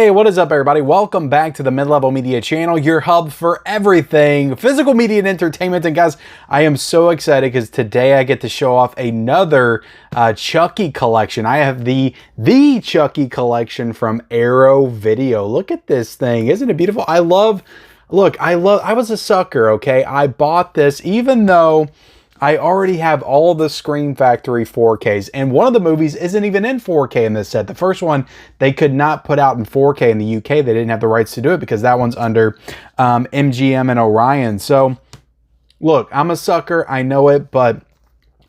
Hey, what is up, everybody? Welcome back to the Mid-Level Media channel, your hub for everything physical media and entertainment. And guys, I am so excited because today I get to show off another Chucky collection. I have the Chucky collection from Arrow Video. Look at this thing. Isn't it beautiful? I was a sucker, okay? I bought this even though I already have all the Scream Factory 4Ks, and one of the movies isn't even in 4K in this set. The first one, they could not put out in 4K in the UK. They didn't have the rights to do it because that one's under MGM and Orion. So, look, I'm a sucker. I know it, but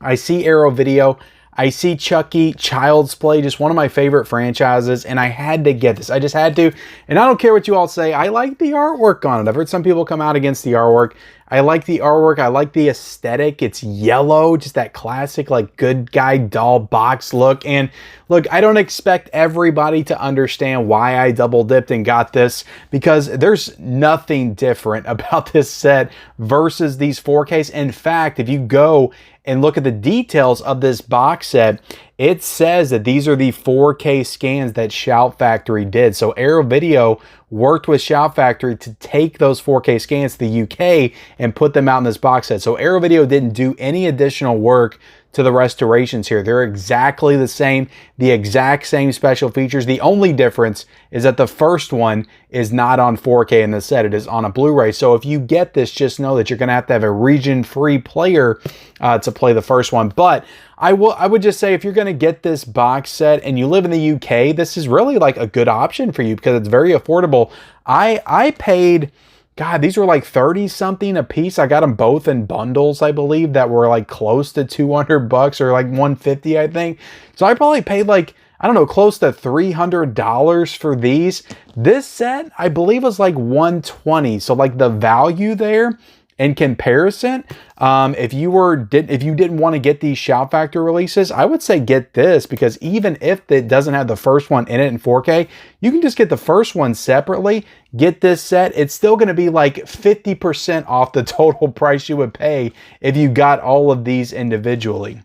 I see Arrow Video. I see Chucky, Child's Play, just one of my favorite franchises, and I had to get this. I just had to, and I don't care what you all say. I like the artwork on it. I've heard some people come out against the artwork. I like the artwork. I like the aesthetic. It's yellow, just that classic, like, good guy doll box look. And look, I don't expect everybody to understand why I double dipped and got this, because there's nothing different about this set versus these 4Ks. In fact, if you go and look at the details of this box set, it says that these are the 4K scans that Shout Factory did. So Arrow Video worked with Shout Factory to take those 4K scans to the UK and put them out in this box set. So Arrow Video didn't do any additional work to the restorations here. They're exactly the same, the exact same special features. The only difference is that the first one is not on 4K in the set. It is on a Blu-ray. So if you get this, just know that you're going to have a region-free player to play the first one. But I would just say, if you're going to get this box set and you live in the UK, this is really like a good option for you because it's very affordable. I paid, God, these were like 30 something a piece. I got them both in bundles, I believe, that were like close to 200 bucks or like 150, I think. So I probably paid like, I don't know, close to $300 for these. This set, I believe, was like 120. So like the value there in comparison, if you didn't want to get these Shout Factory releases, I would say get this, because even if it doesn't have the first one in it in 4K, you can just get the first one separately, get this set. It's still going to be like 50% off the total price you would pay if you got all of these individually.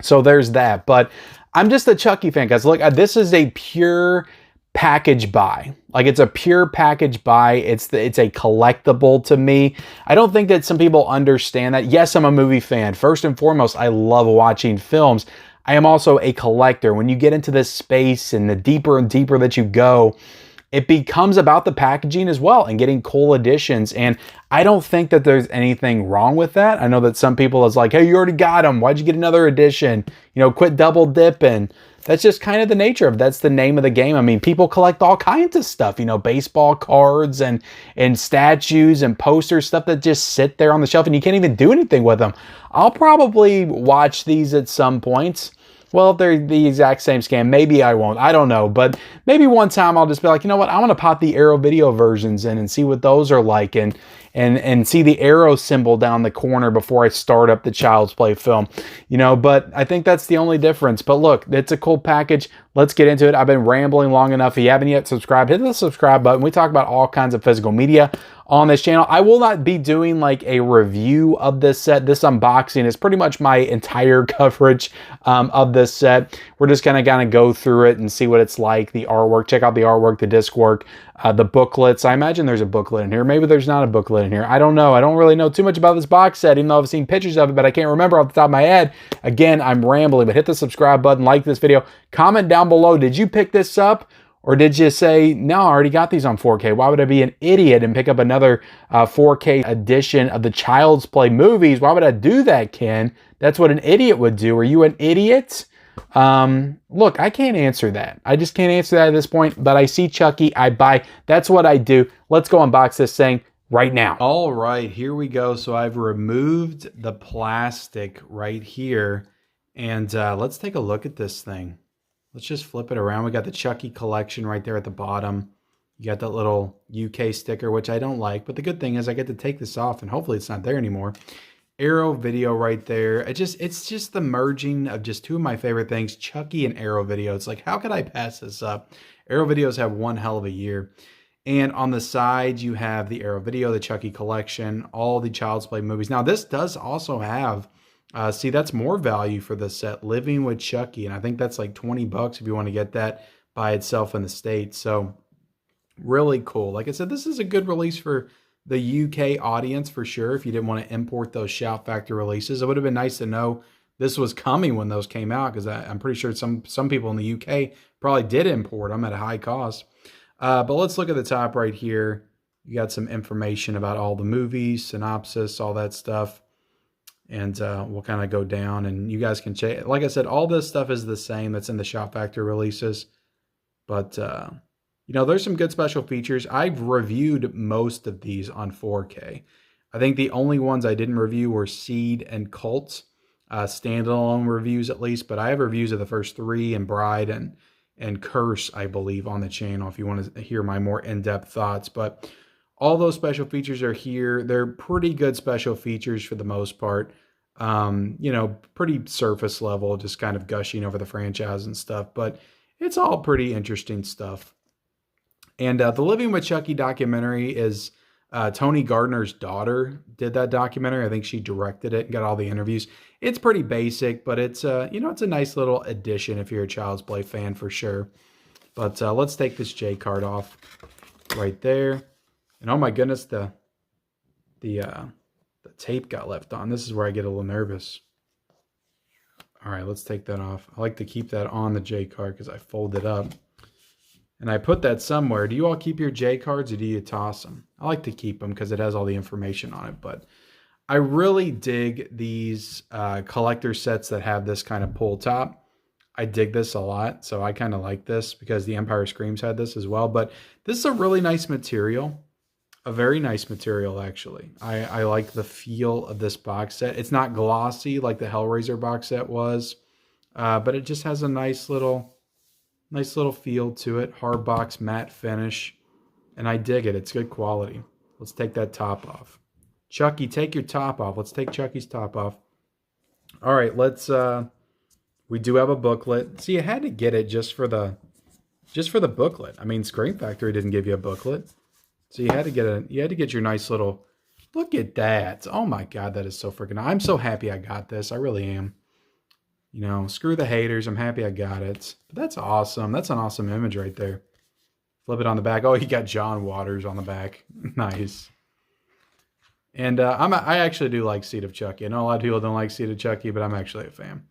So there's that. But I'm just a Chucky fan, guys. Look, this is a pure package buy. Like, it's a pure package buy. It's a collectible to me. I don't think that some people understand that. Yes, I'm a movie fan. First and foremost, I love watching films. I am also a collector. When you get into this space and the deeper and deeper that you go, it becomes about the packaging as well and getting cool editions. And I don't think that there's anything wrong with that. I know that some people is like, hey, you already got them. Why'd you get another edition? You know, quit double dipping. That's just kind of the nature of, that's the name of the game. I mean, people collect all kinds of stuff, you know, baseball cards and statues and posters, stuff that just sit there on the shelf and you can't even do anything with them. I'll probably watch these at some points. Well, if they're the exact same scan, maybe I won't. I don't know. But maybe one time I'll just be like, you know what? I want to pop the Arrow Video versions in and see what those are like, and see the arrow symbol down the corner before I start up the Child's Play film. You know, but I think that's the only difference. But look, it's a cool package. Let's get into it. I've been rambling long enough. If you haven't yet subscribed, hit the subscribe button. We talk about all kinds of physical media on this channel. I will not be doing like a review of this set. This unboxing is pretty much my entire coverage of this set. We're just gonna kind of go through it and see what it's like, the artwork, check out the artwork, the disc work, the booklets. I imagine there's a booklet in here. Maybe there's not a booklet in here. I don't know. I don't really know too much about this box set, even though I've seen pictures of it, but I can't remember off the top of my head. Again, I'm rambling, but hit the subscribe button, like this video, comment down below. Did you pick this up? Or did you say, no, I already got these on 4K? Why would I be an idiot and pick up another 4K edition of the Child's Play movies? Why would I do that, Ken? That's what an idiot would do. Are you an idiot? Look, I can't answer that. I just can't answer that at this point, but I see Chucky, I buy. That's what I do. Let's go unbox this thing right now. All right, here we go. So I've removed the plastic right here, and let's take a look at this thing. Let's just flip it around. We got the Chucky collection right there at the bottom. You got that little UK sticker, which I don't like, but the good thing is I get to take this off and hopefully it's not there anymore. Arrow Video right there. It's just the merging of just two of my favorite things, Chucky and Arrow Video. It's like, how could I pass this up? Arrow Videos have one hell of a year. And on the side, you have the Arrow Video, the Chucky collection, all the Child's Play movies. Now, this does also have, see, that's more value for the set, Living with Chucky. And I think that's like 20 bucks if you want to get that by itself in the States. So Really cool. Like I said, this is a good release for the UK audience for sure. If you didn't want to import those Shout Factory releases, it would have been nice to know this was coming when those came out, because I'm pretty sure some people in the UK probably did import them at a high cost. But let's look at the top right here. You got some information about all the movies, synopsis, all that stuff. And we'll kind of go down, and you guys can check. Like I said, all this stuff is the same that's in the Shout Factory releases. But, you know, there's some good special features. I've reviewed most of these on 4K. I think the only ones I didn't review were Seed and Cult. Standalone reviews at least, but I have reviews of the first 3 and Bride and Curse, I believe, on the channel if you want to hear my more in-depth thoughts. But all those special features are here. They're pretty good special features for the most part. You know, pretty surface level, just kind of gushing over the franchise and stuff, but it's all pretty interesting stuff. And the Living with Chucky documentary is Tony Gardner's daughter did that documentary. I think she directed it and got all the interviews. It's pretty basic, but it's you know, it's a nice little addition if you're a Child's Play fan for sure. But let's take this J card off right there. And oh my goodness, the tape got left on. This is where I get a little nervous. All right, let's take that off. I like to keep that on the J card because I fold it up. And I put that somewhere. Do you all keep your J cards or do you toss them? I like to keep them because it has all the information on it. But I really dig these collector sets that have this kind of pull top. I dig this a lot. So I kind of like this because the Empire Screams had this as well. But this is a really nice material. A very nice material, actually. I like the feel of this box set. It's not glossy like the Hellraiser box set was. But it just has a nice little feel to it. Hard box matte finish. And I dig it. It's good quality. Let's take that top off. Chucky, take your top off. Let's take Chucky's top off. All right, let's we do have a booklet. See, you had to get it just for the booklet. I mean, Scream Factory didn't give you a booklet. So you had to get your nice little, look at that. Oh my God, that is so freaking, I'm so happy I got this. I really am. You know, screw the haters. I'm happy I got it. But that's awesome. That's an awesome image right there. Flip it on the back. Oh, you got John Waters on the back. Nice. And I actually do like Seed of Chucky. I know a lot of people don't like Seed of Chucky, but I'm actually a fan.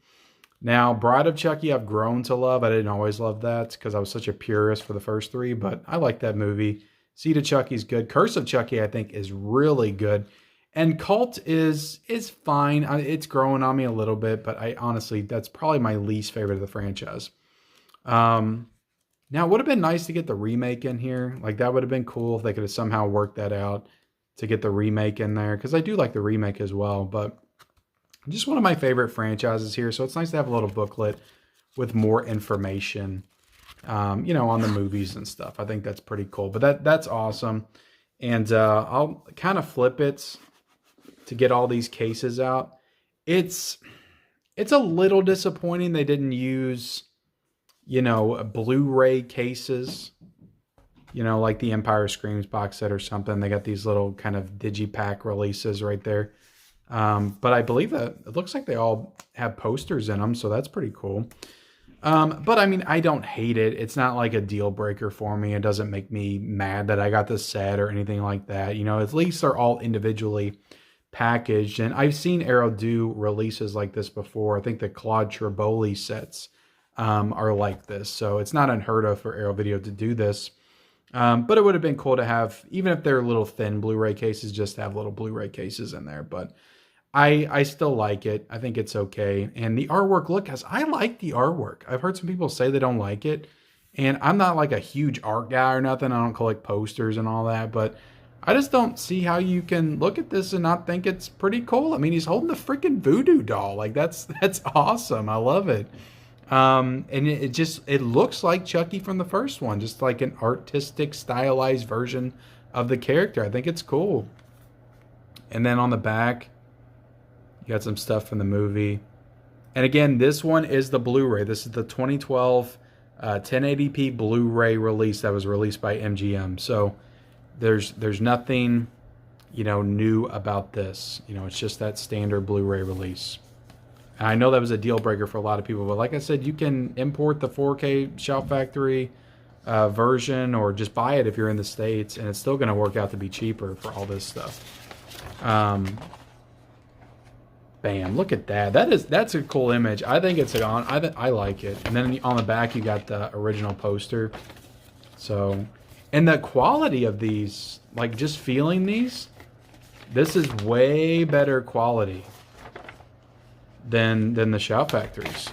Now, Bride of Chucky, I've grown to love. I didn't always love that because I was such a purist for the first 3, but I like that movie. Seed of Chucky's good. Curse of Chucky, I think, is really good. And Cult is fine. It's growing on me a little bit, but I honestly, that's probably my least favorite of the franchise. Now, it would have been nice to get the remake in here. Like, that would have been cool if they could have somehow worked that out to get the remake in there, because I do like the remake as well. But just one of my favorite franchises here, so it's nice to have a little booklet with more information. You know, on the movies and stuff. I think that's pretty cool. But that's awesome. And I'll kind of flip it to get all these cases out. It's a little disappointing they didn't use, you know, Blu-ray cases, you know, like the Empire Screams box set or something. They got these little kind of digipack releases right there. But I believe that it looks like they all have posters in them, so that's pretty cool. But I mean, I don't hate it. It's not like a deal breaker for me. It doesn't make me mad that I got this set or anything like that. You know, at least they're all individually packaged. And I've seen Arrow do releases like this before. I think the Claude Triboli sets are like this. So it's not unheard of for Arrow Video to do this. But it would have been cool to have, even if they're little thin Blu-ray cases, just to have little Blu-ray cases in there. But I still like it. I think it's okay. And the artwork, look, guys, I like the artwork. I've heard some people say they don't like it. And I'm not like a huge art guy or nothing. I don't collect posters and all that. But I just don't see how you can look at this and not think it's pretty cool. I mean, he's holding the freaking voodoo doll. Like, that's awesome. I love it. And it looks like Chucky from the first one. Just like an artistic, stylized version of the character. I think it's cool. And then on the back, you got some stuff from the movie. And again, this one is the Blu-ray. This is the 2012 1080p Blu-ray release that was released by MGM. So there's nothing, you know, new about this. You know, it's just that standard Blu-ray release. And I know that was a deal breaker for a lot of people, but like I said, you can import the 4K Shout Factory version, or just buy it if you're in the States, and it's still going to work out to be cheaper for all this stuff. Bam! Look at that. That's a cool image. I think it's on. I like it. And then on the back you got the original poster. So, and the quality of these, like just feeling these, this is way better quality than the Shout Factories.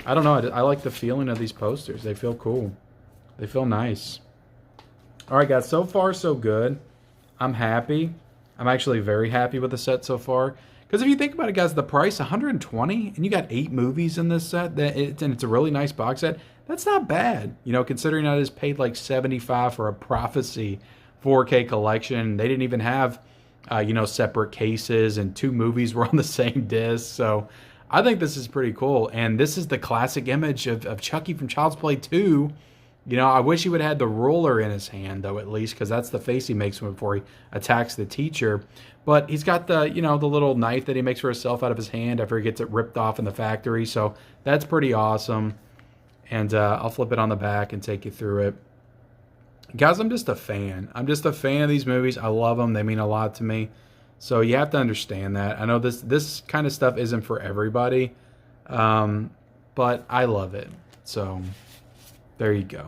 I don't know. I like the feeling of these posters. They feel cool. They feel nice. All right, guys. So far, so good. I'm happy. I'm actually very happy with the set so far. Because if you think about it, guys, the price, $120, and you got 8 movies in this set, and it's a really nice box set. That's not bad, you know, considering I just paid like $75 for a Prophecy 4K collection. They didn't even have, you know, separate cases, and 2 movies were on the same disc. So I think this is pretty cool. And this is the classic image of Chucky from Child's Play 2. You know, I wish he would have had the ruler in his hand, though, at least, because that's the face he makes before he attacks the teacher. But he's got the, you know, the little knife that he makes for himself out of his hand after he gets it ripped off in the factory. So that's pretty awesome. And I'll flip it on the back and take you through it. Guys, I'm just a fan. I'm just a fan of these movies. I love them. They mean a lot to me. So you have to understand that. I know this kind of stuff isn't for everybody, but I love it. So there you go.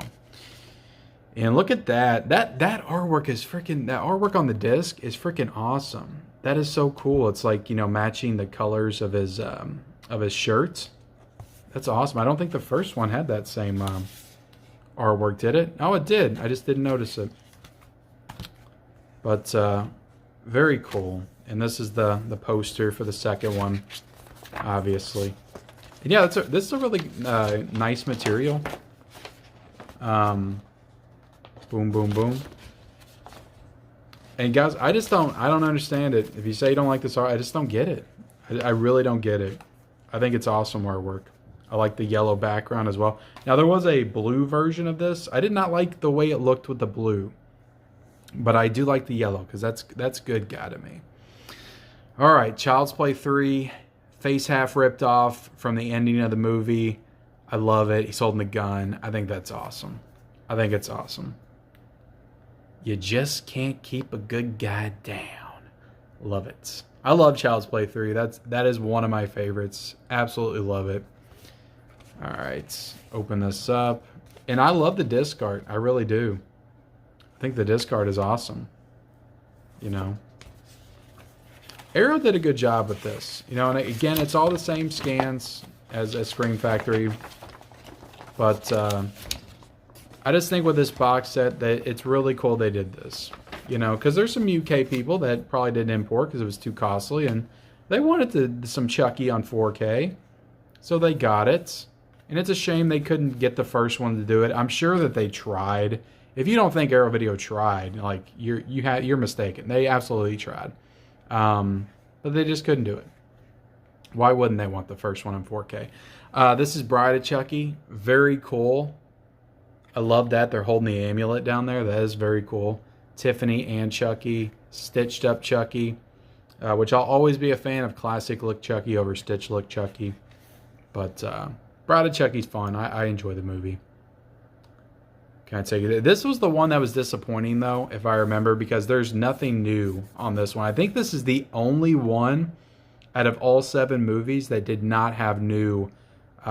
And look at that. That artwork is freaking, that artwork on the disc is freaking awesome. That is so cool. It's like, you know, matching the colors of his shirts. That's awesome. I don't think the first one had that same artwork, did it? Oh, it did. I just didn't notice it. But very cool. And this is the poster for the second one, obviously. And yeah, this is a really nice material. Boom, boom, boom. And guys, I don't understand it. If you say you don't like this art, I just don't get it. I really don't get it. I think it's awesome artwork. I like the yellow background as well. Now, there was a blue version of this. I did not like the way it looked with the blue, but I do like the yellow because that's good guy to me. All right, Child's Play 3, face half ripped off from the ending of the movie. I love it. He's holding the gun. I think that's awesome. I think it's awesome. You just can't keep a good guy down. Love it. I love Child's Play 3. That is one of my favorites. Absolutely love it. All right, open this up. And I love the disc art. I really do. I think the disc art is awesome. You know. Arrow did a good job with this. You know, and again, it's all the same scans as Scream Factory. But I just think with this box set that it's really cool they did this. You know, because there's some UK people that probably didn't import because it was too costly. And they wanted some Chucky on 4K. So they got it. And it's a shame they couldn't get the first one to do it. I'm sure that they tried. If you don't think Arrow Video tried, like you're mistaken. They absolutely tried, but they just couldn't do it. Why wouldn't they want the first one in 4K? This is Bride of Chucky. Very cool. I love that they're holding the amulet down there. That is very cool. Tiffany and Chucky, stitched up Chucky, which I'll always be a fan of classic look Chucky over stitch look Chucky, but. Bride of Chucky's fun. I enjoy the movie. Can I take it? This was the one that was disappointing, though, if I remember, because there's nothing new on this one. I think this is the only one out of all 7 movies that did not have new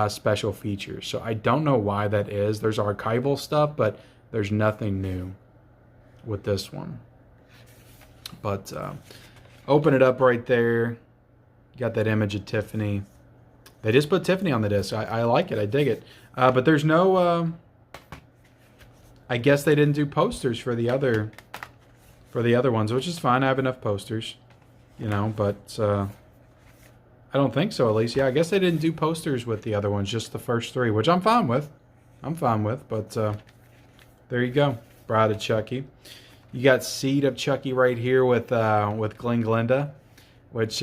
special features. So I don't know why that is. There's archival stuff, but there's nothing new with this one. But open it up right there. You got that image of Tiffany. They just put Tiffany on the disc. I like it. I dig it. But there's no... I guess they didn't do posters for the other ones, which is fine. I have enough posters, you know. But I don't think so, at least. Yeah, I guess they didn't do posters with the other ones, just the first 3, which I'm fine with. But there you go. Bride of Chucky. You got Seed of Chucky right here with Glenn Glenda, which...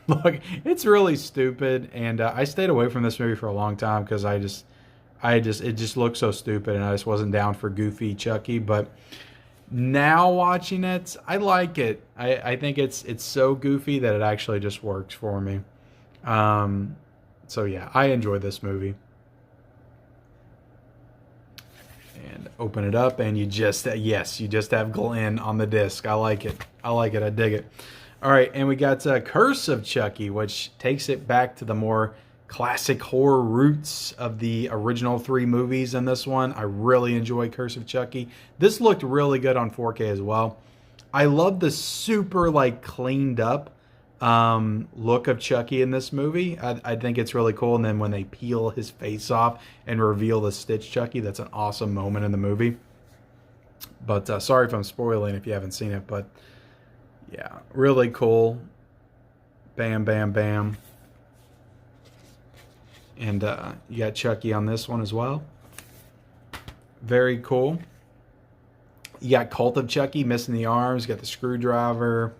Look, it's really stupid, and I stayed away from this movie for a long time because it just looked so stupid, and I just wasn't down for goofy Chucky. But now watching it, I like it. I think it's so goofy that it actually just works for me. So yeah, I enjoy this movie. And open it up, and you just, yes, you just have Glenn on the disc. I like it. I like it. I dig it. All right, and we got Curse of Chucky, which takes it back to the more classic horror roots of the original 3 movies in this one. I really enjoy Curse of Chucky. This looked really good on 4K as well. I love the super, like, cleaned up look of Chucky in this movie. I think it's really cool. And then when they peel his face off and reveal the Stitch Chucky, that's an awesome moment in the movie. But sorry if I'm spoiling if you haven't seen it, but yeah, really cool. Bam, bam, bam. And you got Chucky on this one as well. Very cool. You got Cult of Chucky, missing the arms. You got the screwdriver.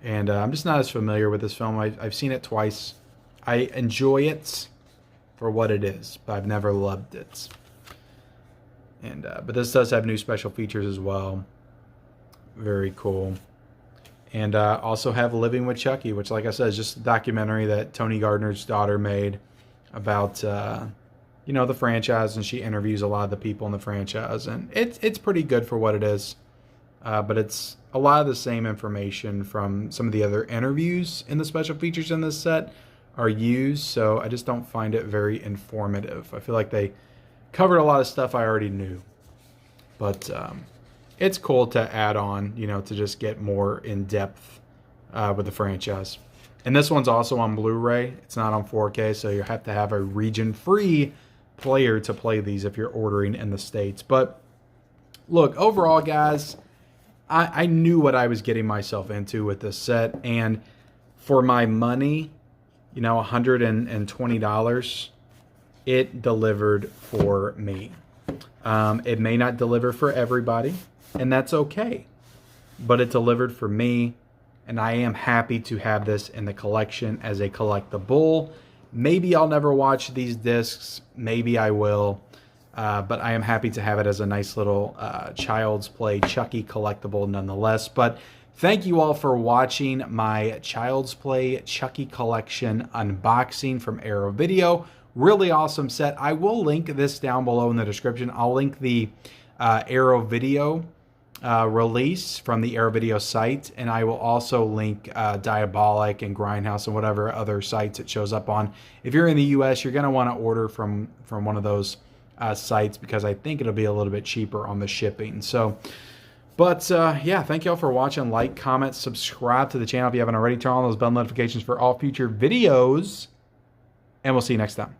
And I'm just not as familiar with this film. I've seen it twice. I enjoy it for what it is, but I've never loved it. And but this does have new special features as well. Very cool. And also have Living with Chucky, which, like I said, is just a documentary that Tony Gardner's daughter made about you know, the franchise, and she interviews a lot of the people in the franchise, and it's pretty good for what it is. But it's a lot of the same information from some of the other interviews in the special features in this set are used, so I just don't find it very informative. I feel like they covered a lot of stuff I already knew. But it's cool to add on, you know, to just get more in depth with the franchise. And this one's also on Blu-ray. It's not on 4K, so you have to have a region-free player to play these if you're ordering in the States. But look, overall, guys, I knew what I was getting myself into with this set, and for my money, you know, $120, it delivered for me. It may not deliver for everybody, and that's okay, but it delivered for me, and I am happy to have this in the collection as a collectible. Maybe I'll never watch these discs, maybe I will. But I am happy to have it as a nice little Child's Play Chucky collectible nonetheless. But thank you all for watching my Child's Play Chucky collection unboxing from Arrow Video. Really awesome set. I will link this down below in the description. I'll link the Arrow Video release from the Arrow Video site, and I will also link Diabolic and Grindhouse and whatever other sites it shows up on. If you're in the US, you're going to want to order from one of those sites, because I think it'll be a little bit cheaper on the shipping. So, but yeah, thank you all for watching. Like, comment, subscribe to the channel if you haven't already. Turn on those bell notifications for all future videos, and we'll see you next time.